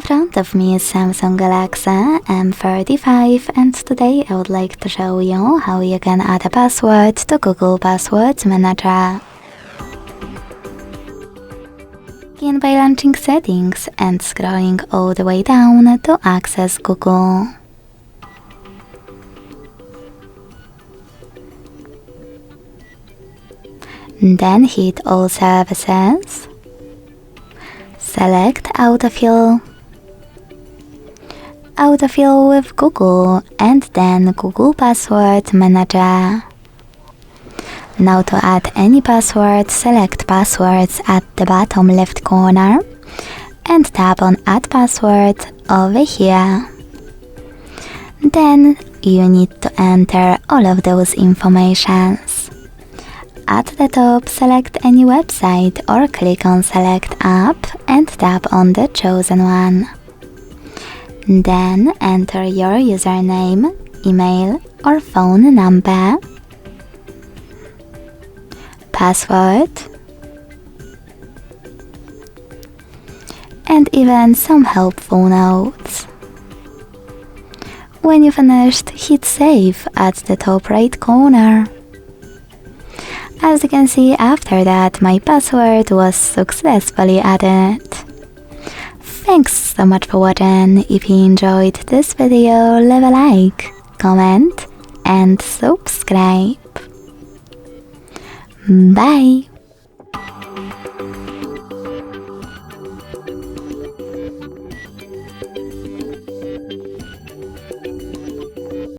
front of me is Samsung Galaxy M35, and today I would like to show you how you can add a password to Google Password Manager. Begin by launching Settings and scrolling all the way down to access Google. Then hit All Services. Select Autofill. Autofill with Google and then Google Password Manager. Now to add any password, select Passwords at the bottom left corner and tap on Add Password over here. Then you need to enter all of those informations. At the top, select any website or click on Select App and tap on the chosen one. Then enter your username, email or phone number, password, and even some helpful notes. When you finished, hit Save at the top right corner. As you can see, after that, my password was successfully added. Thanks so much for watching. If you enjoyed this video, leave a like, comment and subscribe. Bye!